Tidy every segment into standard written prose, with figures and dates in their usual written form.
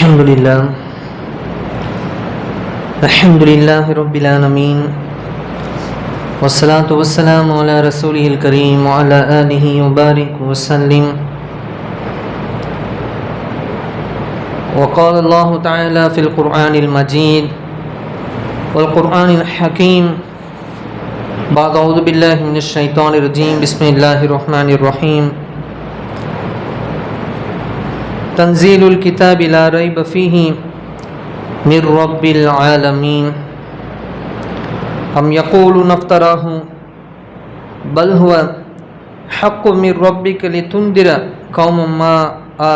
الحمد لله رب العالمين والصلاة والسلام على رسوله الكريم وعلى آله وبارك وسلم. وقال الله تعالى في القرآن المجيد والقرآن الحكيم بعد أعوذ بالله من الشيطان الرجيم بسم الله الرحمن الرحيم. تنزيل الكتاب لا ريب فيه من رب العالمين. أم يقولون افتراه بل هو حق من ربك لتنذر قوما ما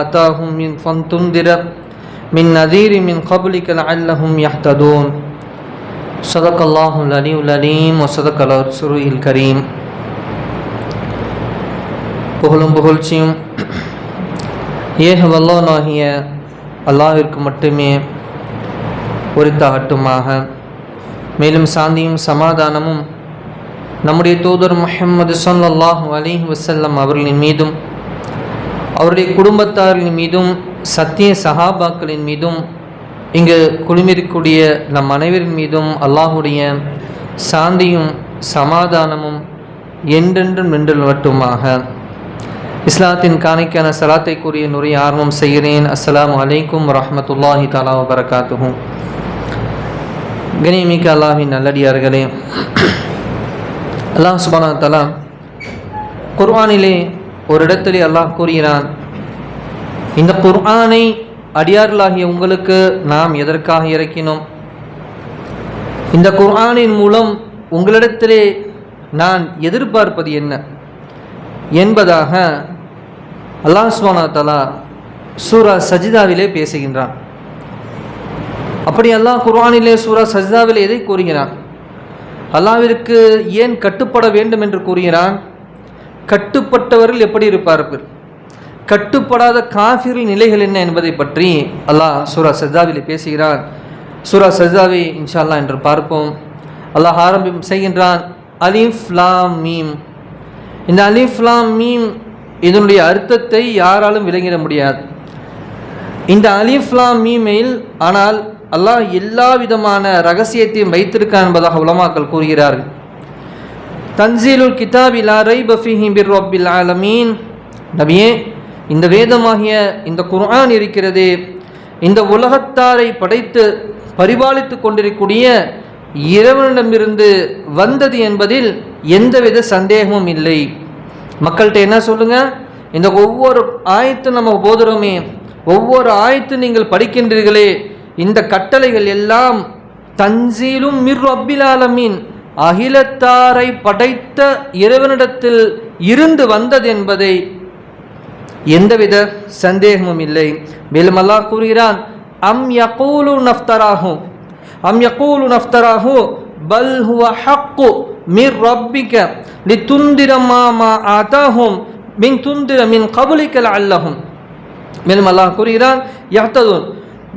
آتاهم من فانتنذر من نذير من قبلك لعلهم يهتدون. صدق الله العلي العليم وصدق الرسول الكريم. புகழும் புகழ்ச்சியும் ஏக வல்லவனாகிய அல்லாஹ்விற்கு மட்டுமே உரித்தாகட்டுமாக. மேலும் சாந்தியும் சமாதானமும் நம்முடைய தூதர் முஹம்மது ஸல்லல்லாஹு அலைஹி வஸல்லம் அவர்களின் மீதும் அவருடைய குடும்பத்தாரின் மீதும் சத்திய சஹாபாக்களின் மீதும் இங்கு குழுமிருக்கூடிய நம் அனைவரின் மீதும் அல்லாஹுடைய சாந்தியும் சமாதானமும் என்றென்றும் நின்று வரட்டுமாக. இஸ்லாத்தின் காணிக்கான சலாத்தை கூறிய நுரையை ஆரம்பம் செய்கிறேன். அஸ்ஸலாமு அலைக்கும் வரஹ்மத்துல்லாஹி தஆலா வபரகாத்துஹு. கண்ணியமிக்க அல்லாஹ்வின் நல்லடியார்களே, அல்லாஹ் சுப்ஹானஹு வ தஆலா குர்ஆனிலே ஒரு இடத்திலே அல்லாஹ் கூறுகிறான், இந்த குர்ஆனை அடியார்களாகிய உங்களுக்கு நாம் எதற்காக இறக்கினோம்? இந்த குர்ஆனின் மூலம் உங்களிடத்திலே நான் எதிர்பார்ப்பது என்ன என்பதாக அல்லாஹ் சுப்ஹானஹு வ தஆலா சூரா சஜ்தாவிலே பேசுகின்றான். அப்படி அல்லாஹ் குர்ஆனிலே சூரா சஜ்தாவிலே எதை கூறுகிறான்? அல்லாஹ்விற்கு ஏன் கட்டுப்பட வேண்டும் என்று கூறுகிறான்? கட்டுப்பட்டவர்கள் எப்படி இருப்பார்கள், கட்டுப்படாத காஃபிரின் நிலைகள் என்ன என்பதை பற்றி அல்லாஹ் சூரா சஜ்தாவிலே பேசுகிறான். சூரா சஜ்தாவை இன்ஷா அல்லாஹ் என்று பார்ப்போம். அல்லாஹ் ஆரம்பம் செய்கின்றான், அலிஃப் லாம் மீம். இந்த அலிஃப் லாம் மீம் இதனுடைய அர்த்தத்தை யாராலும் விளங்கிட முடியாது. இந்த அலிஃப் லாம் மீமில் ஆனால் அல்லாஹ் எல்லா விதமான ரகசியத்தையும் வைத்திருக்கான் என்பதாக உலமாக்கள் கூறுகிறார்கள். தன்சீலுல் கிதாபி லா ரைப ஃபீஹி மிர் ரப்பில் ஆலமீன். நபியே, இந்த வேதமாகிய இந்த குர்ஆன் இருக்கிறதே, இந்த உலகத்தாரை படைத்து பரிபாலித்து கொண்டிருக்கக்கூடிய இறைவனிடமிருந்து வந்தது என்பதில் எந்தவித சந்தேகமும் இல்லை. மக்கள்கிட்ட என்ன சொல்லுங்க, இந்த ஒவ்வொரு ஆயத்து நம்ம போதுறோமே, ஒவ்வொரு ஆயத்து நீங்கள் படிக்கின்றீர்களே, இந்த கட்டளைகள் எல்லாம் தன்சீலும் மிர் ரப்பில் ஆலமீன், அகிலத்தாரை படைத்த இறைவனிடத்தில் இருந்து வந்தது என்பதை எந்தவித சந்தேகமும் இல்லை. மேலும் அல்லாஹ் கூறுகிறான், அம் யகூலு நஃப்தராஹு அம் யகூலு நஃப்தராஹு பல் ஹுவ ஹக்கு மிர் ரப்பிக லிதுன்திர மா ஆதாஹும் மின் துன்திர மின் கபலிக லஅல்லஹும். மேலும் அல்லாஹ் கூறுகிறான், யஹ்ததுன்,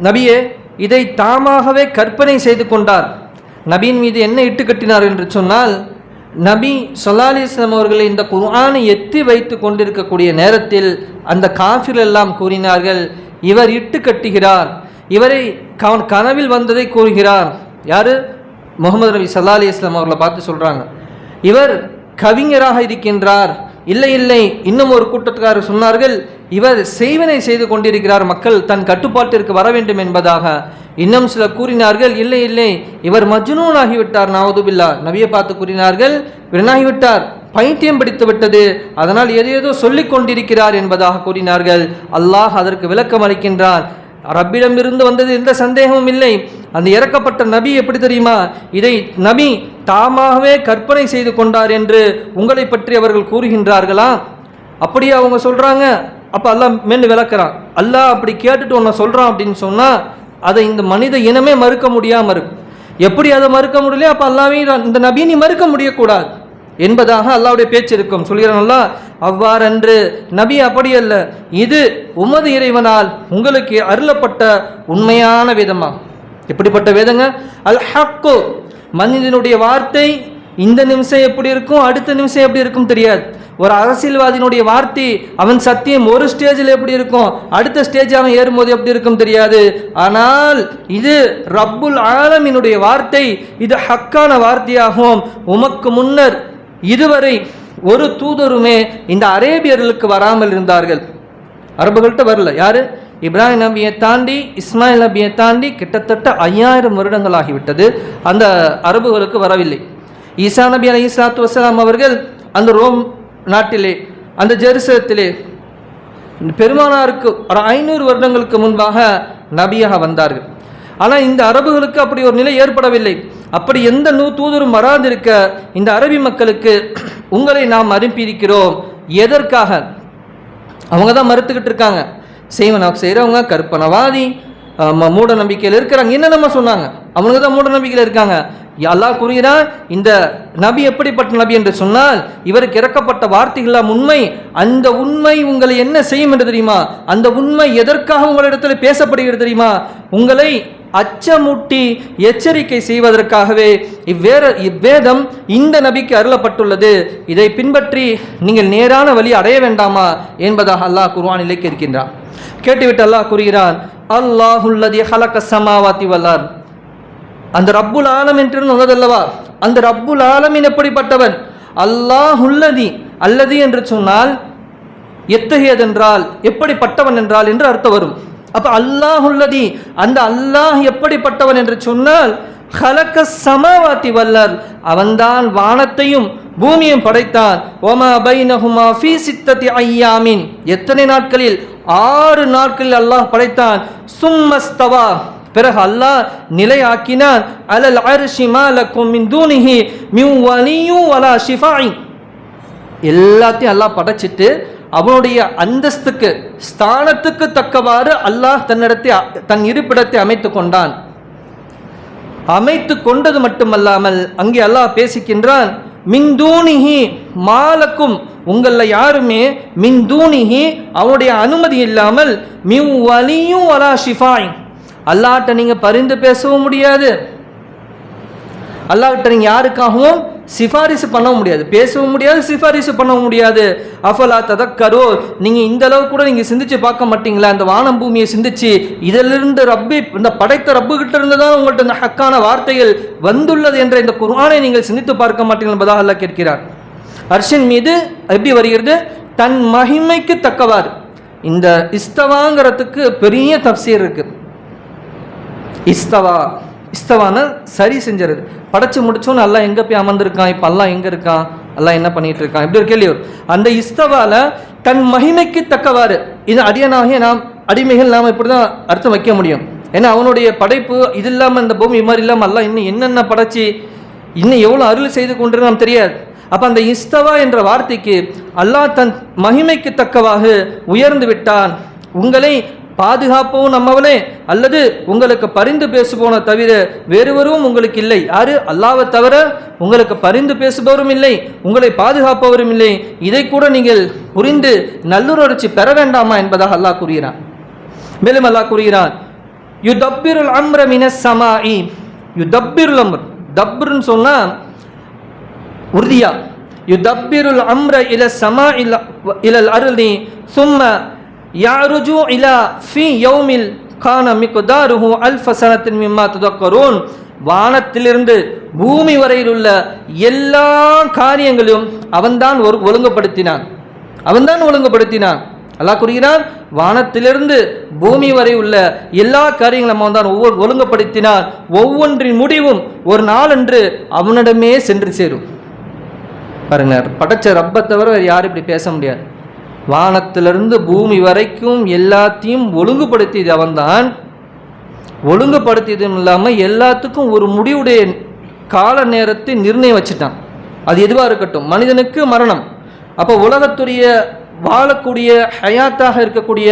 நபியே, இதை தாமாகவே கற்பனை செய்து கொண்டார். நபியின் மீது என்ன இட்டு கட்டினார் என்று சொன்னால், நபி ஸல்லல்லாஹு அலைஹி வஸல்லம் அவர்களை இந்த குர்ஆனை எத்தி வைத்து கொண்டிருக்கக்கூடிய நேரத்தில் அந்த காஃபிர் எல்லாம் கூறினார்கள், இவர் இட்டு கட்டுகிறார், இவரை கனவில் வந்ததை கூறுகிறார். யாரு? முகமது நபி ஸல்லல்லாஹு அலைஹி வஸல்லம் அவர்களை பார்த்து சொல்றாங்க, இவர் கவிஞராக இருக்கின்றார். இல்லை இல்லை, இன்னும் ஒரு கூட்டத்துக்காரர் சொன்னார்கள், இவர் செய்வினை செய்து கொண்டிருக்கிறார், மக்கள் தன் கட்டுப்பாட்டிற்கு வர வேண்டும் என்பதாக. இன்னும் சில கூறினார்கள், இல்லை இல்லை, இவர் மஜ்னூன் ஆகிவிட்டார், நவுதுபில்லா. நபியை பார்த்து கூறினார்கள், இவனாகிவிட்டார், பைத்தியம் பிடித்து விட்டது, அதனால் ஏதேதோ சொல்லிக் கொண்டிருக்கிறார் என்பதாக கூறினார்கள். அல்லாஹ் அதற்கு விளக்கம் அளிக்கின்றான், ரப்பிடமிருந்து வந்தது எந்த சந்தேகமும் இல்லை. அந்த இறக்கப்பட்ட நபி எப்படி தெரியுமா, இதை நபி தாமாகவே கற்பனை செய்து கொண்டார் என்று உங்களை பற்றி அவர்கள் கூறுகின்றார்களா? அப்படியே அவங்க சொல்றாங்க. அப்ப அல்லாஹ் மேலும் விளக்குறான், அல்லாஹ் அப்படி கேட்டுட்டு ஒன்ன சொல்றான் அப்படின்னு சொன்னா அதை இந்த மனித இனமே மறுக்க முடியாம இருக்கு. எப்படி அதை மறுக்க முடியல, அப்ப அல்லாஹ்வே இந்த நபியை நீ மறுக்க முடியக்கூடாது என்பதாக அல்லாஹ்வுடைய பேச்சு இருக்கும். சொல்கிறான் அல்லாஹ், அவ்வாறன்று நபி அப்படி அல்ல, இது உமது இறைவனால் உங்களுக்கு அருளப்பட்ட உண்மையான வேதமா. எப்படிப்பட்ட வேதங்க? அல் ஹக்கு. மனிதனுடைய வார்த்தை இந்த நிமிஷம் எப்படி இருக்கும், அடுத்த நிமிஷம் எப்படி இருக்கும் தெரியாது. ஒரு அரசியல்வாதியினுடைய வார்த்தை, அவன் சத்தியம் ஒரு ஸ்டேஜில் எப்படி இருக்கும், அடுத்த ஸ்டேஜ் அவன் ஏறும்போது எப்படி இருக்கும் தெரியாது. ஆனால் இது ரப்புல் ஆலமீனுடைய வார்த்தை, இது ஹக்கான வார்த்தையாகும். உமக்கு முன்னர் இதுவரை ஒரு தூதருமே இந்த அரேபியர்களுக்கு வராமல் இருந்தார்கள். அரபுகள்கிட்ட வரல. யாரு? இப்ராஹிம் நபியை தாண்டி, இஸ்மாயில் நபியை தாண்டி கிட்டத்தட்ட 5000 வருடங்கள் ஆகிவிட்டது. அந்த அரபுகளுக்கு வரவில்லை. ஈசா நபி அலைஹிஸ்ஸலாத்து வஸ்ஸலாம் அவர்கள் அந்த ரோம் நாட்டிலே, அந்த ஜெருசலத்திலே பெருமானாருக்கு ஒரு 500 வருடங்களுக்கு முன்பாக நபியாக வந்தார்கள். ஆனால் இந்த அரபுகளுக்கு அப்படி ஒரு நிலை ஏற்படவில்லை. அப்படி எந்த தூதரும் வராதிருக்க இந்த அரபி மக்களுக்கு உங்களை நாம் அனுப்பியிருக்கிறோம். எதற்காக? அவங்க தான் மறுத்துக்கிட்டு இருக்காங்க. செய்கிறவங்க கற்பனவாதி, மூட நம்பிக்கையில் இருக்கிறாங்க. என்னென்னமா சொன்னாங்க, அவங்க தான் மூட நம்பிக்கையில் இருக்காங்க. அல்லாஹ் கூறுகிறான், இந்த நபி எப்படிப்பட்ட நபி என்று சொன்னால், இவருக்கு இறக்கப்பட்ட வார்த்தைகளாம் உண்மை. அந்த உண்மை உங்களை என்ன செய்யும் என்று தெரியுமா? அந்த உண்மை எதற்காக உங்களிடத்தில் பேசப்படுகிறது தெரியுமா? உங்களை அச்சமூட்டி எச்சரிக்கை செய்வதற்காகவே இவ்வேதம் இந்த நபிக்கு அருளப்பட்டுள்ளது. இதை பின்பற்றி நீங்கள் நேரான வழி அடைய வேண்டாமா என்பதாக அல்லாஹ் குர்ஆனிலே கேட்கின்றான். கேட்டுவிட்டு அல்லாஹ் கூறுகிறான், அல்லாஹுல்லதி ஹலக ஸமாவாதி வல் அர்த். அந்த ரப்புல் ஆலம் என்று உள்ளதல்லவா, அந்த ரப்புல் ஆலமீன் எப்படிப்பட்டவன்? அல்லாஹுல்லதி, அல்லதி என்று சொன்னால் எத்தகையதென்றால் எப்படிப்பட்டவன் என்றால் என்று அர்த்தம் வரும். அப்ப அல்லாஹுல்லதி, அந்த அல்லாஹ் எப்படிப்பட்டவன் என்று சொன்னால் ஹலக ஸமாவாதி வல் அர்த், அவன்தான் வானத்தையும் பூமியும் படைத்தான். வமா பைனஹுமா ஃபீ சித்தத்தி ஐயாமின், எத்தனை நாட்களில்? 6 நாட்களில் அல்லாஹ் படைத்தான். சும்மஸ்தவா, பிறகு அல்லாஹ் நிலையாக்கினான். அலல் அர்ஷி மா லக்கும் மின் தூனிஹி மின் வலியு வலா ஷிஃபாஇ, எல்லாத்தையும் அல்லாஹ் படைச்சிட்டு அவனுடைய அந்தஸ்துக்கு ஸ்தானத்துக்கு தக்கவாறு அல்லாஹ் தன் இருப்பிடத்தை அமைத்து கொண்டான். அமைத்து கொண்டது மட்டுமல்லாமல் அங்கே அல்லாஹ் பேசிக்கின்றான், மின் தூனிஹி மாலக்கும், உங்களில் யாருமே மின் தூனிஹி அவனுடைய அனுமதி இல்லாமல் மின் வலியும் வலா ஷிஃபாய், அல்லாஹ்ட்ட நீங்கள் பரிந்து பேசவும் முடியாது, அல்லாஹ்ட்ட நீங்கள் யாருக்காகவும் சிபாரிசு பண்ணவும் முடியாது, பேசவும் முடியாது, சிபாரிசு பண்ணவும் முடியாது. அஃபலா ததக்கரோ, நீங்கள் இந்த அளவு கூட நீங்கள் சிந்திச்சு பார்க்க மாட்டீங்களா? இந்த வானம் பூமியை சிந்திச்சு இதிலிருந்து ரப்பி, இந்த படைத்த ரப்பு கிட்ட இருந்து தான் உங்கள்கிட்ட இந்த ஹக்கான வார்த்தைகள் வந்துள்ளது என்ற இந்த குர்ஆனை நீங்கள் சிந்தித்து பார்க்க மாட்டீர்கள் என்பதாக அல்லாஹ் கேட்கிறார். அர்ஷின் மீது எப்படி வருகிறது? தன் மகிமைக்கு தக்கவாறு. இந்த இஸ்தவாங்கிறதுக்கு பெரிய தஃப்சீர் இருக்கு. இஸ்தவான சரி செஞ்சது. படைச்சு முடிச்சோன்னு அல்லாஹ் எங்கே போய் அமர்ந்திருக்கான், இப்போ அல்லாஹ் எங்கே இருக்கான், அல்லாஹ் என்ன பண்ணிட்டு இருக்கான், இப்படி ஒரு கேள்வி வரும். அந்த இஸ்தவால தன் மகிமைக்கு தக்கவாறு, இது அடியனாகிய நாம் அடிமைகள் நாம் இப்படி தான் அர்த்தம் வைக்க முடியும். ஏன்னா அவனுடைய படைப்பு இது இல்லாமல், இந்த பூமி இது மாதிரி இல்லாமல் அல்லாஹ் இன்னும் என்னென்ன படைச்சி இன்னும் எவ்வளோ அருள் செய்து கொண்டு நாம் தெரியாது. அப்போ அந்த இஸ்தவா என்ற வார்த்தைக்கு அல்லாஹ் தன் மகிமைக்கு தக்கவாக உயர்ந்து விட்டான். உங்களை பாதுகாப்பவும் நம்மவனே, அல்லது உங்களுக்கு பரிந்து பேசுபோன தவிர வேறுவரும் உங்களுக்கு இல்லை. யாரு? அல்லாஹ்வை தவிர உங்களுக்கு பரிந்து பேசுபவரும் இல்லை, உங்களை பாதுகாப்பவரும் இல்லை. இதை கூட நீங்கள் புரிந்து நல்லுணர்ச்சி பெற வேண்டாமா என்பதாக அல்லாஹ் கூறுகிறான். மேலும் அல்லாஹ் கூறுகிறான், யுதப்பிருல் அம்ர மினஸ் ஸமாஇ, யுதப்பிருல் அம்ர், தப்ருன்னு சொன்னா உறுதியா, யுதப்பிருல் அம்ர இல ஸமாஇ இலல் அர்தி சும்ம யாருஜு இலா ஃபி யௌமில் கான மிக்தாருஹு அல்ஃப ஸனத்தின் மிம்மா ததக்கரூன், வானத்திலிருந்து பூமி வரையில் உள்ள எல்லா காரியங்களும் அவன்தான் ஒழுங்குபடுத்தினான். அல்லாஹ் கூறுகிறான், வானத்திலிருந்து பூமி வரை உள்ள எல்லா காரியங்களும் அவன் தான் ஒழுங்குபடுத்தினான். ஒவ்வொன்றின் முடிவும் ஒரு நாளன்று அவனிடமே சென்று சேரும். பாருங்க, படைச்ச ரப்பை தவிர வேறு யாரும் இப்படி பேச முடியாது. வானத்திலிருந்து பூமி வரைக்கும் எல்லாத்தையும் ஒழுங்குபடுத்தியது அவன்தான். ஒழுங்குபடுத்தியதும் இல்லாமல் எல்லாத்துக்கும் ஒரு முடிவுடைய கால நேரத்தை நிர்ணயம் வச்சுட்டான். அது எதுவாக இருக்கட்டும், மனிதனுக்கு மரணம், அப்போ உலகத்துடைய வாழக்கூடிய ஹயாத்தாக இருக்கக்கூடிய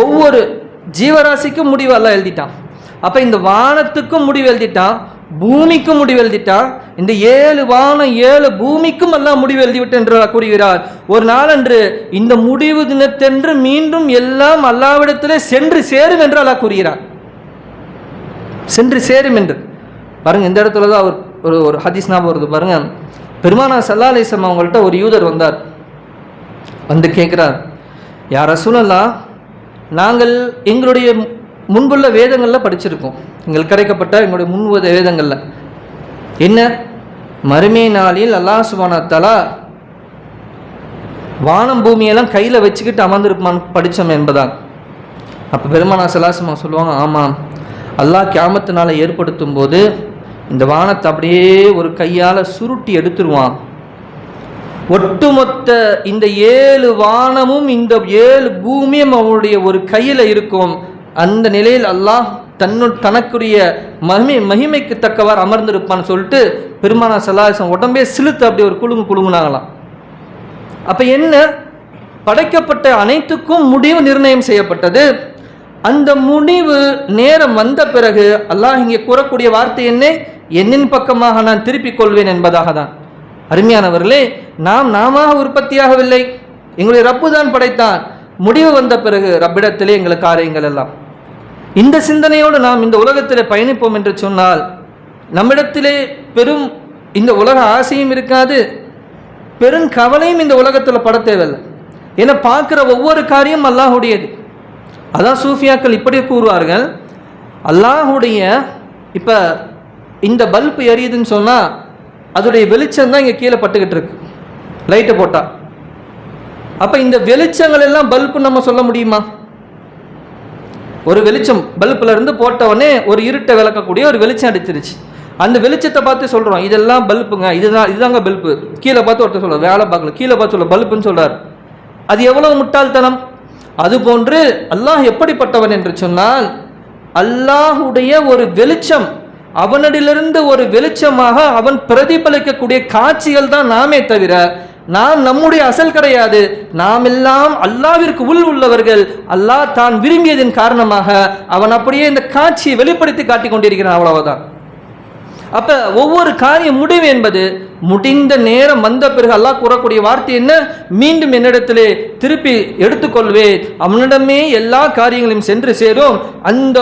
ஒவ்வொரு ஜீவராசிக்கும் முடிவு எல்லாம் எழுதிட்டான். அப்போ இந்த வானத்துக்கும் முடிவு எழுதிட்டான், பூமிக்கும் முடிவு எழுதிட்டான். இந்த 7 வானம் 7 பூமிக்கும் எல்லாம் முடிவு எழுதிவிட்டு என்று கூறுகிறார். ஒரு நாளன்று இந்த முடிவு தினத்தென்று மீண்டும் எல்லாம் அல்லாவிடத்திலே சென்று சேரும் என்று அல்லாஹ் கூறுகிறார். சென்று சேரும் என்று பாருங்க. இந்த இடத்துல தான் ஒரு ஹதீஸ் ஞாபகம் வருது பாருங்க. பெருமானார் ஸல்லல்லாஹு அலைஹி வஸல்லம் அவங்கள்ட்ட ஒரு யூதர் வந்தார். வந்து கேட்குறார், யா ரசூலல்லாஹ், நாங்கள் எங்களுடைய முன்புள்ள வேதங்களில் படிச்சிருக்கோம், எங்கள் கிடைக்கப்பட்ட எங்களுடைய முன் வேதங்களில் என்ன மறுமை நாளில் அல்லாஹ் சுப்ஹானஹு வ தஆலா வானம் பூமியெல்லாம் கையில் வச்சுக்கிட்டு அமர்ந்திருப்பான் படித்தோம் என்பதான். அப்போ பெருமானார் ஸல்லல்லாஹு அலைஹி வஸல்லம் சொல்லுவாங்க, ஆமாம், அல்லாஹ் கியாமத்து நாளை ஏற்படுத்தும் போது இந்த வானத்தை அப்படியே ஒரு கையால் சுருட்டி எடுத்துருவான். ஒட்டுமொத்த இந்த 7 வானமும் இந்த 7 பூமியும் அவனுடைய ஒரு கையில் இருக்கும். அந்த நிலையில் அல்லாஹ் தனக்குரிய மகிமைக்கு தக்கவாறு அமர்ந்திருப்பான்னு சொல்லிட்டு பெருமானார் ஸல்லல்லாஹு அலைஹி வஸல்லம் உடம்பே சிலுத்து அப்படி ஒரு குலுங்குனாங்களாம். அப்போ என்ன, படைக்கப்பட்ட அனைத்துக்கும் முடிவு நிர்ணயம் செய்யப்பட்டது. அந்த முடிவு நேரம் வந்த பிறகு அல்லாஹ் இங்கே கூறக்கூடிய வார்த்தை என்ன, என்னின் பக்கமாக நான் திருப்பிக் கொள்வேன் என்பதாக தான். அருமையானவர்களே, நாம உற்பத்தியாகவில்லை, எங்களுடைய ரப்பு தான் படைத்தான். முடிவு வந்த பிறகு ரப்பிடத்திலே எங்கள் காரியங்கள் எல்லாம். இந்த சிந்தனையோடு நாம் இந்த உலகத்தில் பயணிப்போம் என்று சொன்னால் நம்மிடத்திலே பெரும் இந்த உலக ஆசையும் இருக்காது, பெரும் கவலையும் இந்த உலகத்தில் பட தேவையில்லை. ஏன்னா பார்க்குற ஒவ்வொரு காரியம் அல்லாஹுடையது. அதான் சூஃபியாக்கள் இப்படி கூறுவார்கள், அல்லாஹுடைய இப்போ இந்த பல்பு எரியுதுன்னு சொன்னால் அதோடைய வெளிச்சம் தான் இங்கே கீழே பட்டுக்கிட்டு இருக்கு, லைட்டு போட்டால். அப்போ இந்த வெளிச்சங்கள் எல்லாம் பல்பு நம்ம சொல்ல முடியுமா? ஒரு வெளிச்சம் பல்பில் இருந்து போட்டவொடனே ஒரு இருட்டை விளக்கக்கூடிய ஒரு வெளிச்சம் அடிச்சிருச்சு. அந்த வெளிச்சத்தை பார்த்து சொல்கிறோம் இதெல்லாம் பல்புங்க, இதுதாங்க பல்பு. கீழே பார்த்து ஒருத்தர் சொல்கிறார், வேலை பார்க்கல, கீழே பார்த்து சொல்ல பல்புன்னு சொல்கிறார். அது எவ்வளவு முட்டாள்தனம்! அதுபோன்று அல்லாஹ் எப்படிப்பட்டவன் என்று சொன்னால், அல்லாஹுடைய ஒரு வெளிச்சம், அவனிடமிருந்து ஒரு வெளிச்சமாக அவன் பிரதிபலிக்கக்கூடிய காட்சிகள் தான் நாமே தவிர நாம் நம்முடைய அசல் கிடையாது. நாம் எல்லாம் அல்லாஹ்விற்கு உள்ளவர்கள். அல்லாஹ் தான் விரும்பியதன் காரணமாக அவன் அப்படியே இந்த காட்சியை வெளிப்படுத்தி காட்டிக் கொண்டிருக்கிறான், அவ்வளவுதான். அப்ப ஒவ்வொரு காரியம் முடிவு என்பது முடிந்த நேரம் வந்த பிறகு அல்லாஹ் கூறக்கூடிய வார்த்தை என்ன, மீண்டும் என்னிடத்திலே திருப்பி எடுத்துக்கொள்வேன், அவனிடமே எல்லா காரியங்களையும் சென்று சேரும். அந்த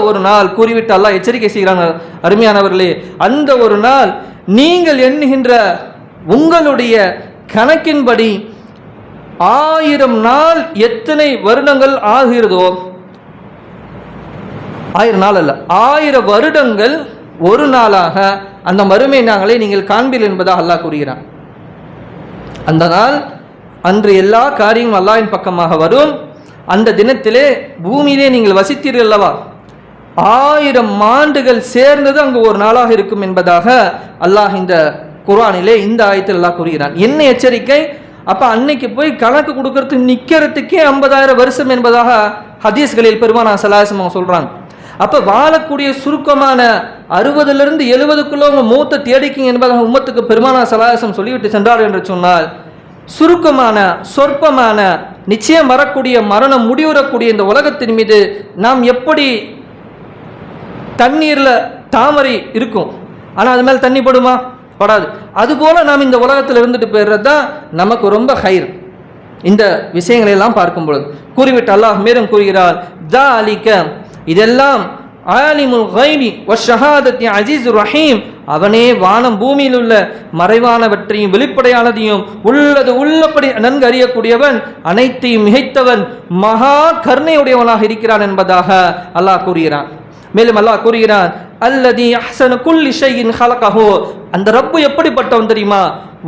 ஒரு நாள் கூறிவிட்டு அல்லாஹ் எச்சரிக்கை செய்கிறாங்க. அருமையானவர்களே, அந்த ஒரு நாள் நீங்கள் எண்ணுகின்ற உங்களுடைய கணக்கின்படி 1000 நாள் எத்தனை வருடங்கள் ஆகிறதோ, 1000 நாள் அல்ல, 1000 வருடங்கள் ஒரு நாளாக அந்த மறுமை நாளை நீங்கள் காண்பீர்கள் என்பதாக அல்லாஹ் கூறுகிறான். அந்த நாள் அன்று எல்லா காரியமும் அல்லாஹ்வின் பக்கமாக வரும். அந்த தினத்திலே பூமியிலே நீங்கள் வசித்தீர்கள் அல்லவா, 1000 ஆண்டுகள் சேர்ந்தது அங்கு ஒரு நாளாக இருக்கும் என்பதாக அல்லாஹ் இந்த குர்ஆனிலே இந்த ஆயத்தில் அல்லாஹ் கூறுகிறான். என்ன எச்சரிக்கை! அப்ப அன்னைக்கு போய் கணக்கு கொடுக்கறதுக்கு நிக்கிறதுக்கே 50,000 வருஷம் என்பதாக ஹதீஸ்களில் பெருமானார் ஸல்லல்லாஹு அலைஹி வஸல்லம் சொல்றாங்க. அப்ப வாழக்கூடிய சுருக்கமான 60லிருந்து 70க்குள்ள உங்க மூத்த தேடிக்கிங்க என்பதாக உம்மத்துக்கு பெருமானார் ஸல்லல்லாஹு அலைஹி வஸல்லம் சொல்லிவிட்டு சென்றார் என்று சொன்னால், சுருக்கமான சொற்பமான நிச்சயம் வரக்கூடிய மரணம் முடிவுறக்கூடிய இந்த உலகத்தின் மீது நாம் எப்படி தண்ணீர்ல தாமரை இருக்கும், ஆனா அது மேல தண்ணி படுமா? படாது. அதுபோல நாம் இந்த உலகத்தில் இருந்துட்டு போயிடுறது தான் நமக்கு ரொம்ப ஹைர். இந்த விஷயங்களை எல்லாம் பார்க்கும் பொழுது கூறிவிட்டு அல்லாஹ் மேலும் கூறுகிறார், ذَلِكَ இதெல்லாம் ஆலிமுல் கைபி வஷ்ஷஹாதத்தி அஸீஸுர் ரஹீம், அவனே வானம் பூமியில் உள்ள மறைவானவற்றையும் வெளிப்படையானதையும் உள்ளபடி நன்கு அறியக்கூடியவன், அனைத்தையும் மிகைத்தவன், மகா கருணையுடையவனாக இருக்கிறான் என்பதாக அல்லாஹ் கூறுகிறான். மேலும் அல்லாஹ் கூறுகிறான், அல்லதி அஹ்ஸன குல்லி ஷைஇன் ஹலகஹு, அந்த ரப்பு எப்படிப்பட்டவன் தெரியுமா,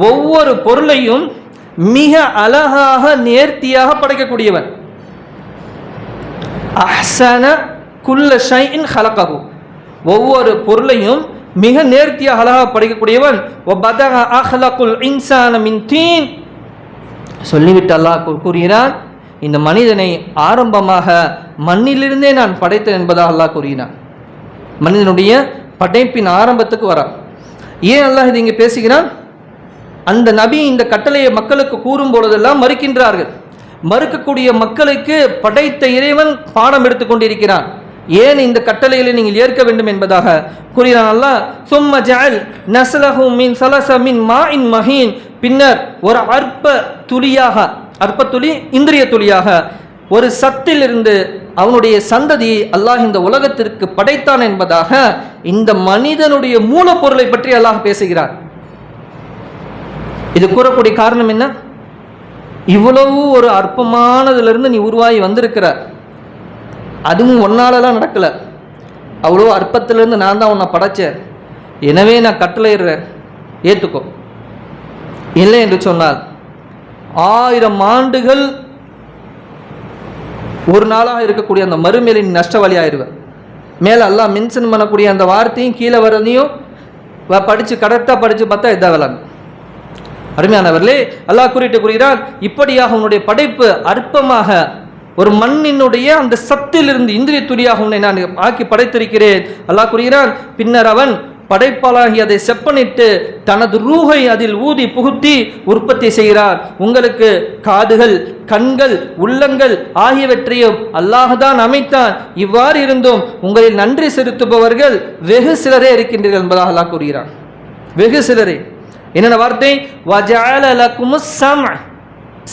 ஒவ்வொரு பொருளையும் மிக அழகாக நேர்த்தியாக படைக்கக்கூடியவன். அஹ்ஸன குல்ல ஷைஇன் ஹலகஹு, ஒவ்வொரு பொருளையும் மிக நேர்த்தியாக அழகாக படைக்கக்கூடியவன். வபதஅ அஹ்லகுல் இன்சான மின் தீன், சொல்லிவிட்டு அல்லாஹ் கூறுகிறான், இந்த மனிதனை ஆரம்பமாக மண்ணிலிருந்தே நான் படைத்தேன் என்பதாக அல்லாஹ் கூறுகிறான். மனிதனுடைய படைப்பின் ஆரம்பத்துக்கு வர ஏன் அல்லாஹ் இது இங்கே பேசுகிறான்? அந்த நபி இந்த கட்டளையை மக்களுக்கு கூறும் பொழுதெல்லாம் மறுக்கின்றார்கள். மறுக்கக்கூடிய மக்களுக்கு படைத்த இறைவன் பாடம் எடுத்துக்கொண்டிருக்கிறான். ஏன் இந்த கட்டளைகளை நீங்கள் ஏற்க வேண்டும் என்பதாக கூறுகிறான் அல்லாஹ். சும்ம ஜஅல் நஸ்லஹு மின் ஸலஸ மின் மாஇன் மஹீன், பின்னர் ஒரு அற்ப துளி இந்திரிய துளியாக ஒரு சத்திலிருந்து அவனுடைய சந்ததியை அல்லாஹ் இந்த உலகத்திற்கு படைத்தான் என்பதாக இந்த மனிதனுடைய மூலப்பொருளை பற்றி அல்லாஹ் பேசுகிறார். இது கூறக்கூடிய காரணம் என்ன? இவ்வளவு ஒரு அற்பமானதுலேருந்து நீ உருவாகி வந்திருக்கிற, அதுவும் ஒன்னாலலாம் நடக்கலை, அவ்வளோ அற்பத்திலேருந்து நான் தான் உன்னை படைச்சேன், எனவே நான் கட்டளையிடுறேன், ஏற்றுக்கோ. இல்லை என்று சொன்னால் 1000 ஆண்டுகள் ஒரு நாளாக இருக்கக்கூடிய அந்த மறுமையிலின் நஷ்டவழி ஆயிடுவேன். மேலே எல்லாம் மென்ஷன் பண்ணக்கூடிய அந்த வார்த்தையும் கீழே வரதையும் படித்து கரெக்டாக படித்து பார்த்தா இதான் விளாங்க. அருமையானவர்களே, அல்லாஹ் குறிட்டு கூறுகிறான், இப்படியாக உன்னுடைய படைப்பு அற்பமாக ஒரு மண்ணினுடைய அந்த சத்திலிருந்து இந்திரிய துளியாக உன்னை நான் ஆக்கி படைத்திருக்கிறேன். அல்லாஹ் கூறுகிறான், பின்னர் அவன் படைப்பாளாகி அதை செப்பனிட்டு தனது ரூஹை அதில் ஊதி புகுத்தி உற்பத்தி செய்கிறார். உங்களுக்கு காதுகள், கண்கள், உள்ளங்கள் ஆகியவற்றையும் அல்லாஹ்தான் அமைத்தான். இவ்வாறு இருந்தும் உங்களில் நன்றி செலுத்துபவர்கள் வெகு சிலரே இருக்கின்றீர்கள் என்பதாக அல்லாஹ் கூறுகிறான். வெகு சிலரே. என்னென்ன வார்த்தை? வஜஅல லகுமுஸ் ஸம்அ,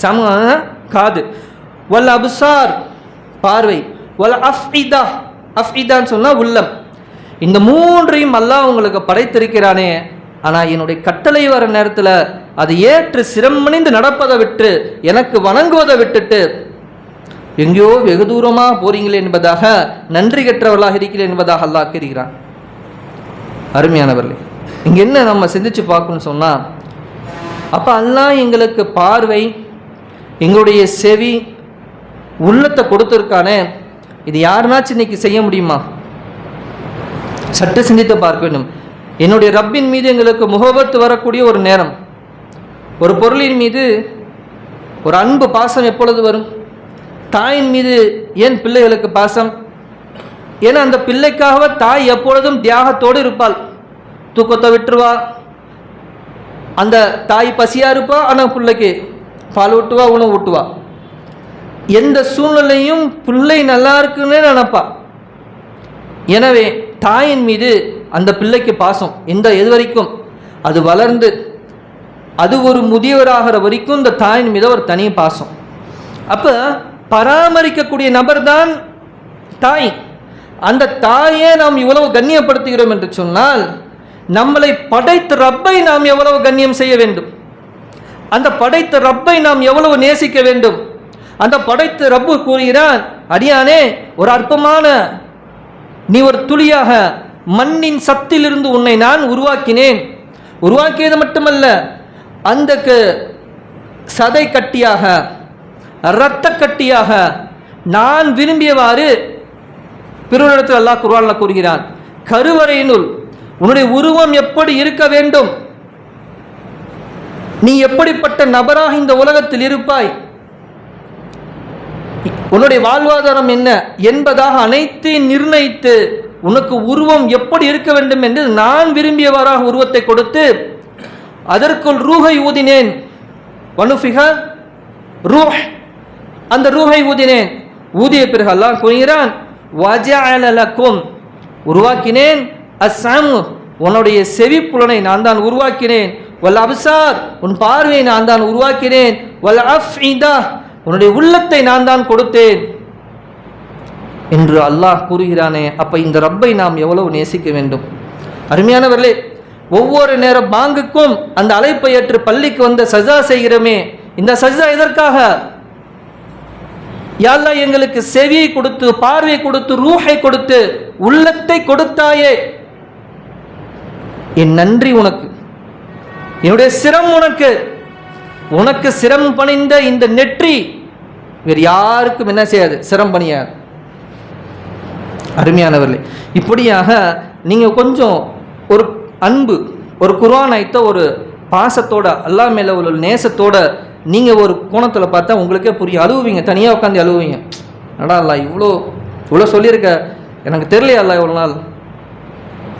ஸம்அ காது, வல் அப்சார் பார்வை, வல் அஃஇதா, அஃஇதான்னு சொன்னா உள்ளம். இந்த மூன்றையும் அல்லாஹ் உங்களுக்கு படைத்திருக்கிறானே. ஆனால் என்னுடைய கட்டளை வர நேரத்தில் அதை ஏற்று சிரமணிந்து நடப்பதை விட்டு எனக்கு வணங்குவதை விட்டுட்டு எங்கேயோ வெகு தூரமாக போறீங்களே என்பதாக, நன்றி கற்றவர்களாக இருக்கிறேன் என்பதாக அல்லாஹ் கூறுகிறான். அருமையானவர்களே, இங்கே என்ன நம்ம சிந்திச்சு பார்க்கணும்னு சொன்னால், அப்போ அல்லாஹ் எங்களுக்கு பார்வை, எங்களுடைய செவி, உள்ளத்தை கொடுத்துருக்கானே. இது யாருனாச்சும் இன்னைக்கு செய்ய முடியுமா? சற்று சிந்தித்து பார்க்க வேண்டும். என்னுடைய ரப்பின் மீது எங்களுக்கு முகபத்து வரக்கூடிய ஒரு நேரம், ஒரு பொருளின் மீது ஒரு அன்பு பாசம் எப்பொழுது வரும்? தாயின் மீது ஏன் பிள்ளைகளுக்கு பாசம்? ஏன்னா அந்த பிள்ளைக்காக தாய் எப்பொழுதும் தியாகத்தோடு இருப்பாள். தூக்கத்தை விட்டுருவா, அந்த தாய் பசியாக இருப்பா, ஆனால் பிள்ளைக்கு பால் ஊட்டுவா, உணவு ஊட்டுவா. எந்த சூழ்நிலையும் பிள்ளை நல்லா இருக்குன்னு நினைப்பா. எனவே தாயின் மீது அந்த பிள்ளைக்கு பாசம் எது வரைக்கும் அது வளர்ந்து அது ஒரு முதியவராகிற வரைக்கும் இந்த தாயின் மீது ஒரு தனி பாசம். அப்போ பராமரிக்கக்கூடிய நபர் தான் தாய். அந்த தாயை நாம் இவ்வளவு கண்ணியப்படுத்துகிறோம் என்று சொன்னால், நம்மளை படைத்த ரப்பை நாம் எவ்வளவு கண்ணியம் செய்ய வேண்டும், அந்த படைத்த ரப்பை நாம் எவ்வளவு நேசிக்க வேண்டும். அந்த படைத்த ரப்பு கூறுகிறான், அடியானே, ஒரு அற்பமான நீ ஒரு துளியாக மண்ணின் சத்திலிருந்து உன்னை நான் உருவாக்கினேன். உருவாக்கியது மட்டுமல்ல, அந்த சதை கட்டியாக, இரத்த கட்டியாக நான் விரும்பியவாறு பிறரிடத்தில் அல்லாஹ் குர்ஆனில் கூறுகிறான், கருவறையினுள் உன்னுடைய உருவம் எப்படி இருக்க வேண்டும், நீ எப்படிப்பட்ட நபராக இந்த உலகத்தில் இருப்பாய், உன்னுடைய வாழ்வாதாரம் என்ன என்பதாக அனைத்தையும் நிர்ணயித்து உனக்கு உருவம் எப்படி இருக்க வேண்டும் என்று நான் விரும்பியவாறாக உருவத்தை கொடுத்து அதற்குள் ரூஹை ஊதினேன். வனுஃபிஹ ரூஹ், அந்த ரூஹை ஊதினேன். ஊதிய பிறகு அல்லாஹ் கூறுகிறான், வஜஅல லக்கும், உருவாக்கினேன், அஸ்ஸம், உன்னுடைய செவிப்புலனை நான் தான் உருவாக்கினேன், வல் அப்சார், உன் பார்வையை நான் தான் உருவாக்கினேன், வல் அஃஇதா, உன்னுடைய உள்ளத்தை நான் தான் கொடுத்தேன் என்று அல்லாஹ் கூறுகிறானே. அப்ப இந்த ரப்பை நாம் எவ்வளவு நேசிக்க வேண்டும். அருமையானவர்களே, ஒவ்வொரு நேர பாங்குக்கும் அந்த அழைப்பை ஏற்று பள்ளிக்கு வந்த சஜா செய்கிறோமே, இந்த சஜா எதற்காக? யா அல்லாஹ், எங்களுக்கு செவியை கொடுத்து, பார்வை கொடுத்து, ரூஹை கொடுத்து, உள்ளத்தை கொடுத்தாயே, என் நன்றி உனக்கு, என்னுடைய சிரம் உனக்கு. உனக்கு சிரம் பணிந்த இந்த நெற்றி வேறு யாருக்கும் என்ன செய்யாது, சிரம் பணியாது. அருமையானவர்களே, இப்படியாக நீங்கள் கொஞ்சம் ஒரு அன்பு, ஒரு குர்ஆன் ஐத்த ஒரு பாசத்தோட, அல்லாஹ் மேலே ஒரு நேசத்தோட நீங்கள் ஒரு கோணத்தில் பார்த்தா உங்களுக்கே புரியும். அழுவுவீங்க, தனியாக உட்காந்து அழுவுவீங்க. அடா அல்லாஹ் இவ்வளோ இவ்வளோ சொல்லியிருக்க, எனக்கு தெரியலையா அல்லாஹ் இவ்வளோ நாள்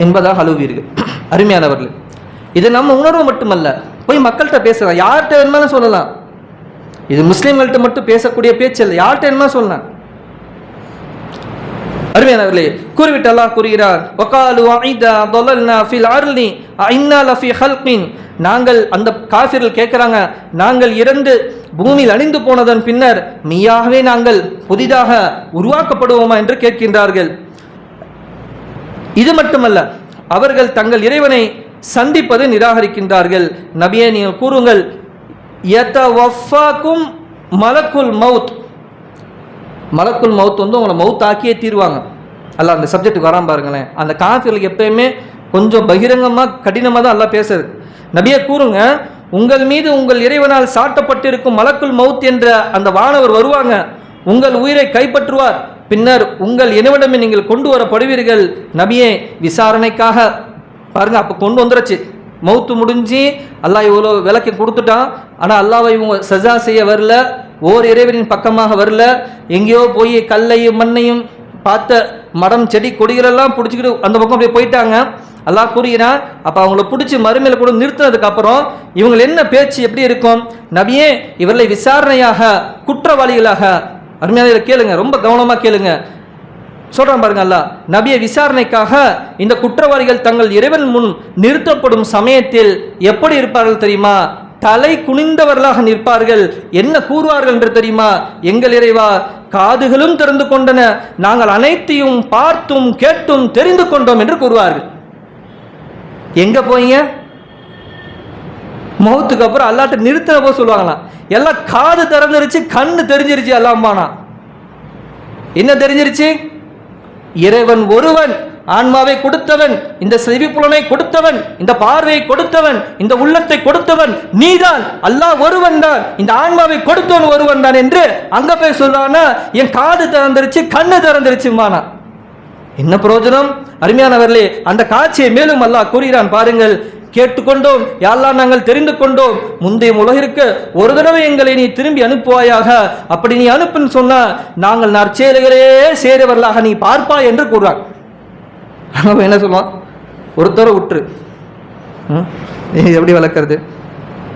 என்பதாக அழுவீர்கள். அருமையானவர்களே, இது நம்ம உணர்வு மட்டுமல்ல, போய் மக்கள்கிட்ட பேசலாம், யார்கிட்ட வேணுமாலும் சொல்லலாம். இது முஸ்லீம்கள்ட்ட மட்டும் பேசக்கூடிய பேச்சு இல்லை, யார்கிட்ட வேணுமா சொல்லலாம். அருமையானவர்களே, கூறிவிட்டு அல்லாஹ் கூறுகிறார், வகாலு ஐதா ضللنا في الارض انا لفي خلق, நாங்கள், அந்த காஃபிர்கள் கேட்குறாங்க, நாங்கள் இறந்து பூமியில் அழிந்து போனதன் பின்னர் மெய்யாகவே நாங்கள் புதிதாக உருவாக்கப்படுவோமா என்று கேட்கின்றார்கள். இது மட்டுமல்ல, அவர்கள் தங்கள் இறைவனை சந்திப்பதை நிராகரிக்கின்றார்கள். நபியே நீங்கள் கூறுங்கள், யதவஃபாக்கும் மலக்குல் மவுத், மலக்குல் மவுத் உங்களை மவுத் ஆக்கியே தீர்வாங்க. அல்ல அந்த சப்ஜெக்ட் வராம பாருங்களேன். அந்த காஃபிர்களுக்கு எப்பயுமே கொஞ்சம் பகிரங்கமாக கடினமாக தான் எல்லாம் பேசுறது. நபியே கூறுங்க, உங்கள் மீது உங்கள் இறைவனால் சாட்டப்பட்டிருக்கும் மலக்குல் மவுத் என்ற அந்த வானவர் வருவாங்க, உங்கள் உயிரை கைப்பற்றுவார், பின்னர் உங்கள் இறைவனமே நீங்கள் கொண்டு வரப்படுவீர்கள். நபியே விசாரணைக்காக பாருங்க, அப்போ கொண்டு வந்துருச்சு. மவுத்து முடிஞ்சு அல்லாஹ் இவ்வளோ விளக்கி கொடுத்துட்டான். ஆனால் அல்லாஹ்வை இவங்க சஜா செய்ய வரல, ஓர் இறைவனின் பக்கமாக வரல, எங்கேயோ போய் கல்லையும் மண்ணையும் பார்த்த மரம் செடி கொடிகளெல்லாம் பிடிச்சிக்கிட்டு அந்த பக்கம் அப்படியே போயிட்டாங்க. அல்லாஹ் கூறுகிறான், அப்போ அவங்கள பிடிச்சி மறுமையில கூட நிறுத்தினதுக்கு அப்புறம் இவங்க என்ன பேச்சு எப்படி இருக்கும்? நபியே இவர்களை விசாரணையாக குற்றவாளிகளாக, அருமையான கேளுங்க, ரொம்ப கவனமாக கேளுங்க, சொல்றான் பாருங்க அல்லாஹ், நபியை விசாரணைக்காக இந்த குற்றவாளிகள் தங்கள் இறைவன் முன் நிறுத்தப்படும் சமயத்தில் எப்படி இருப்பார்கள் தெரியுமா? தலை குனிந்தவர்களாக நிற்பார்கள். என்ன கூறுவார்கள் என்று தெரியுமா? எங்கள் இறைவா, காதுகளும் திறந்து கொண்டன, நாங்கள் அனைத்தையும் பார்த்தும் கேட்டும் தெரிந்து கொண்டோம் என்று கூறுவார்கள். எங்க போயிங்க? மௌத்துக்கு அப்புறம் அல்லாட்ட நிறுத்தின போது சொல்லுவாங்களாம், எல்லாம் காது திறந்துருச்சு, கண்ணு தெரிஞ்சிருச்சு. அல்லாமானா என்ன தெரிஞ்சிருச்சு? இறைவன் ஒருவன், ஆன்மாவை கொடுத்தவன், இந்த செவிப்புலனை கொடுத்தவன், இந்த பார்வையை கொடுத்தவன், இந்த உள்ளத்தை கொடுத்தவன் நீதான், அல்லாஹ் ஒருவன் தான், இந்த ஆன்மாவை கொடுத்தவன் ஒருவன் தான் என்று அங்க போய் சொல்றானா, என் காது திறந்துருச்சு, கண்ணு திறந்துருச்சுமானா. என்ன பிரயோஜனம்? அருமையானவர்களே, அந்த காட்சியை மேலும் அல்லாஹ் கூறுகிறான் பாருங்கள், கேட்டுக்கொண்டோம் யா அல்லாஹ், நாங்கள் தெரிந்து கொண்டோம், முந்தைய உலகிற்கு ஒரு தடவை எங்களை நீ திரும்பி அனுப்புவாயாக, அப்படி நீ அனுப்புன்னு சொன்னா நாங்கள் நற்செயல்களே சேரவர்களாக நீ பார்ப்பாய் என்று கூறுறான். என்ன சொல்லுவான்? ஒருத்தரை விட்டுரு, எப்படி வளர்க்கறது?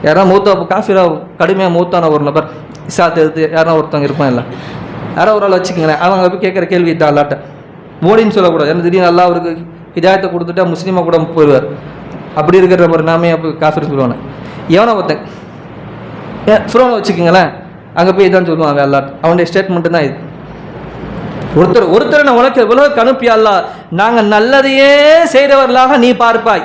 யாராவது மூத்தா காஃபிரா கடுமையாக மூத்தான ஒரு நபர் இசாத்து எடுத்து யாராவது ஒருத்தவங்க இருப்பான், இல்லை யாராவது ஒரு ஆள் வச்சுக்கங்களேன், அவங்க போய் கேட்குற கேள்வி தான் அல்லாட்ட மோடின்னு சொல்லக்கூடாது. ஏன்னா திடீர்னு அல்லா அவருக்கு ஹிதாயத்தை கொடுத்துட்டா முஸ்லீமாக கூட போயிடுவார். அப்படி இருக்கிற ஒரு நாமே அப்போ காஃபிர் சொல்லுவானே, எவனை ஒருத்தன் ஃப்ரோனை வச்சுக்கோங்களேன், அங்கே போய் இதான் சொல்லுவாங்க அல்லாட், அவனுடைய ஸ்டேட்மெண்ட்டு தான் இது. ஒருத்தரை நான் உனக்கு உலக அனுப்பியாலா, நாங்கள் நல்லதையே செய்தவர்களாக நீ பார்ப்பாய்.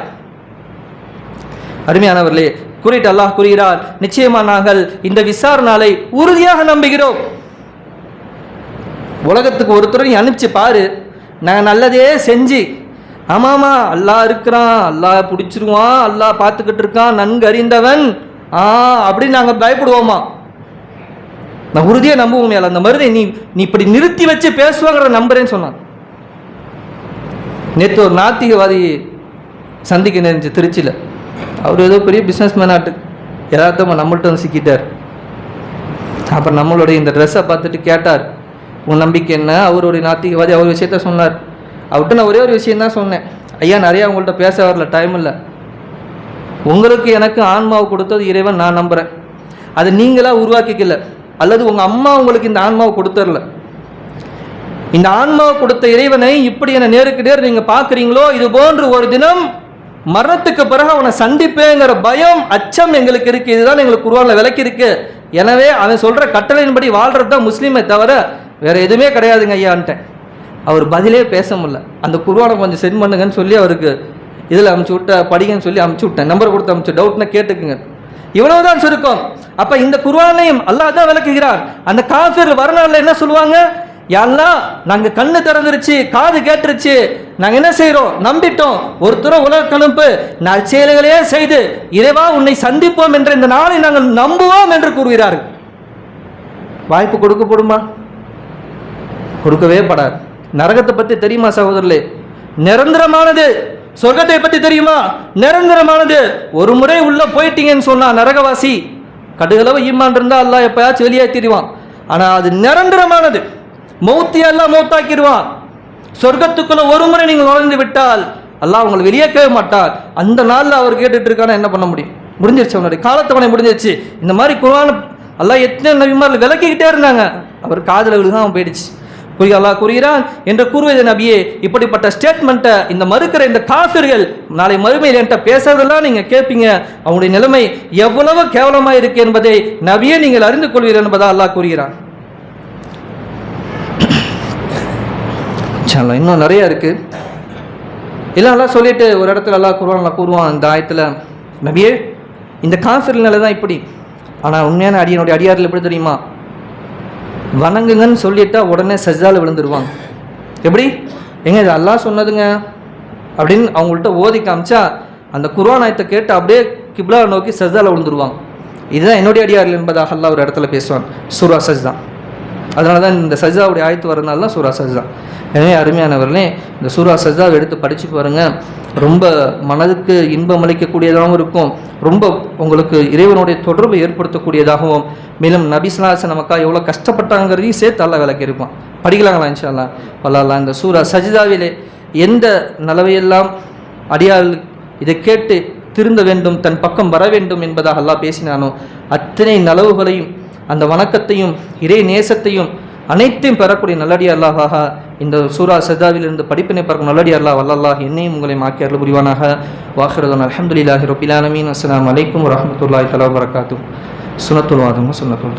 அருமையானவர்களே, குறிட்டு அல்லாஹ் கூறுகிறார், நிச்சயமா நாங்கள் இந்த விசாரணையை உறுதியாக நம்புகிறோம். உலகத்துக்கு ஒருத்தரை நீ அனுப்பிச்சு பாரு, நாங்கள் நல்லதே செஞ்சு, ஆமாமா அல்லாஹ் இருக்கிறான், அல்லாஹ் பிடிச்சிருவான், அல்லாஹ் பார்த்துக்கிட்டு இருக்கான், நன்கு அறிந்தவன் அப்படின்னு நாங்கள் பயப்படுவோமா? நான் உறுதியாக நம்புவோம். அந்த மருதை நீ இப்படி நிறுத்தி வச்சு பேசுவாங்கிற நம்புறேன்னு சொன்னான். நேற்று ஒரு நாத்திகவாதி சந்திக்க நேர்ந்துச்சு திருச்சியில். அவர் ஏதோ பெரிய பிஸ்னஸ் மேன் ஆட்டு யதார்த்தமாக நம்மள்ட்ட வந்து சிக்கிட்டார். அப்புறம் நம்மளுடைய இந்த ட்ரெஸ்ஸை பார்த்துட்டு கேட்டார், உன் நம்பிக்கை என்ன? அவருடைய நாத்திகவாதி அவர் விஷயத்த சொன்னார். அவர்கிட்ட நான் ஒரே ஒரு விஷயந்தான் சொன்னேன், ஐயா நிறையா உங்கள்கிட்ட பேச வரல, டைம் இல்லை, உங்களுக்கு எனக்கு ஆன்மாவை கொடுத்தது இறைவன், நான் நம்புகிறேன். அதை நீங்களாக உருவாக்கிக்கல, அல்லது உங்கள் அம்மா உங்களுக்கு இந்த ஆன்மாவை கொடுத்துடல. இந்த ஆன்மாவை கொடுத்த இறைவனை இப்படி என்ன நேருக்கு நேர் நீங்கள் பார்க்குறீங்களோ, இது போன்று ஒரு தினம் மரணத்துக்கு பிறகு அவனை சந்திப்பேங்கிற பயம், அச்சம் எங்களுக்கு இருக்குது. இதுதான் எங்களுக்கு குர்ஆனில் விளக்கி இருக்கு. எனவே அவன் சொல்கிற கட்டளையின்படி வாழ்கிறது தான் முஸ்லீமை தவிர வேறு எதுவுமே கிடையாதுங்க ஐயான்ட்டேன். அவர் பதிலே பேச முடியல. அந்த குர்ஆனை கொஞ்சம் சென்ட் பண்ணுங்கன்னு சொல்லி அவருக்கு இதில் அமுச்சு விட்ட, படிங்கன்னு சொல்லி அமுச்சு விட்டேன், நம்பர் கொடுத்து அமுச்சு, டவுட்னா கேட்டுக்குங்க. இவ்வளவுதான் சுருக்கம். அப்ப இந்த குர்ஆனையும் அல்லாஹ் தான் விளக்குகிறார். அந்த காஃபிர் வரலாறுல என்ன சொல்லுவாங்க? யா அல்லாஹ், நாங்க கண்ணு திறந்துருச்சு, காது கேட்டுருச்சு, நாங்க என்ன செய்யறோம்? நம்பிட்டோம், ஒருத்தர உலக அனுப்பு, நற்செயல்களே செய்து இறைவா உன்னை சந்திப்போம் என்ற இந்த நாளை நாங்கள் நம்புவோம் என்று கூறுகிறார்கள். வாய்ப்பு கொடுக்கப்படுமா? கொடுக்கவே படாது. நரகத்தை பற்றி தெரியுமா சகோதரர்களே? நிரந்தரமானது. சொர்க்கத்தை பற்றி தெரியுமா? நிரந்தரமானது. ஒரு முறை உள்ள போயிட்டீங்கன்னு சொன்னா நரகவாசி கடுகளவு ஈமான் இருந்தால் அல்லாஹ் எப்பயாச்சும் வெளியேற்றிடுவான். ஆனால் அது நிரந்தரமானது. மௌத்தி அல்லாஹ் மௌத்தாக்கிடுவான். சொர்க்கத்துக்குள்ள ஒரு முறை நீங்கள் நுழைந்து விட்டால் அல்லாஹ் உங்களை வெளியேற்றவே மாட்டார். அந்த நாளில் அவர் கேட்டுட்டு இருக்கானா என்ன பண்ண முடியும்? முடிஞ்சிருச்சு, அவனுடைய காலத்தவணை முடிஞ்சிருச்சு. இந்த மாதிரி குர்ஆன் அல்லாஹ் எத்தனை நபிமார்கள் விளக்கிக்கிட்டே இருந்தாங்க, அவர் காதில் விழுகாம போயிடுச்சு. அல்லாஹ் கூறுகிறான் என்று கூறுவது நபியே, இப்படிப்பட்ட ஸ்டேட்மெண்ட்டை இந்த மறுக்கிற இந்த காஃபிர்கள் நாளை மறுமையில் என்கிட்ட பேசுறதெல்லாம் நீங்க கேட்பீங்க. அவங்களுடைய நிலைமை எவ்வளவு கேவலமா இருக்கு என்பதை நபியே நீங்கள் அறிந்து கொள்வீர்கள் என்பதா அல்லாஹ் கூறுகிறான். இன்னும் நிறைய இருக்கு. இல்லை நல்லா சொல்லிட்டு ஒரு இடத்துல எல்லாம் குர்ஆன்ல கூறுவான் இந்த ஆயத்தில், நபியே இந்த காஃபிர்னால தான் இப்படி, ஆனால் உண்மையான அடியனுடைய அடியாரில் எப்படி தெரியுமா, வணங்குங்கன்னு சொல்லிட்டா உடனே சஜ்ஜால விழுந்துருவாங்க. எப்படி எங்க இது அல்லாஹ் சொன்னதுங்க அப்படின்னு அவங்கள்ட்ட ஓதி காமிச்சா அந்த குர்ஆன் ஆயத்தை கேட்டு அப்படியே கிப்லா நோக்கி சஜ்ஜால விழுந்துருவாங்க. இதுதான் என்னுடைய அடியார்கள் என்பதாக அல்லாஹ் ஒரு இடத்துல பேசுவான், சூரா சஜ்தா. அதனால தான் இந்த சஜ்தாவுடைய ஆயத்து வரனால தான் சூரா சஜ்தா. எனவே அருமையானவர்களே, இந்த சூரா சஜ்தாவை எடுத்து படித்து பாருங்கள். ரொம்ப மனதுக்கு இன்பம் அளிக்கக்கூடியதாகவும் இருக்கும், ரொம்ப உங்களுக்கு இறைவனுடைய தொடர்பு ஏற்படுத்தக்கூடியதாகவும், மேலும் நபி ஸல்லல்லாஹு அலைஹி வஸல்லம் நமக்காக எவ்வளோ கஷ்டப்பட்டாங்கிறதையும் சேர்த்து அல்லாஹ் விளக்கி இருப்பான். படிக்கலாங்களா இன்ஷா அல்லாஹ்? அல்லாஹ் இந்த சூரா சஜ்தாவிலே எந்த நலவையெல்லாம் அடியாள் இதை கேட்டு திருந்த வேண்டும், தன் பக்கம் வர வேண்டும் என்பதாக அல்லாஹ் பேசினானோ அத்தனை நலவுகளையும் அந்த வணக்கத்தையும் இறை நேசத்தையும் அனைத்தையும் பெறக்கூடிய நல்லடியார் அல்லாஹாக இந்த சூரா சஜ்தாவிலிருந்து படிப்பினை பார்க்கும் நல்லடியார் அல்லாஹ் வல்லல்லாஹ் என்னையும் உங்களையும் ஆக்கி அருள் புரிவானாக. வாஹிருதன் அல்ஹம்துலில்லாஹி ரப்பில் ஆலமீன். அஸ்ஸலாமு அலைக்கும் வரஹ்மத்துல்லாஹி தஆலா வபரகாத்துஹு. சுன்னத்துல் வாதம் சுன்னத்துல்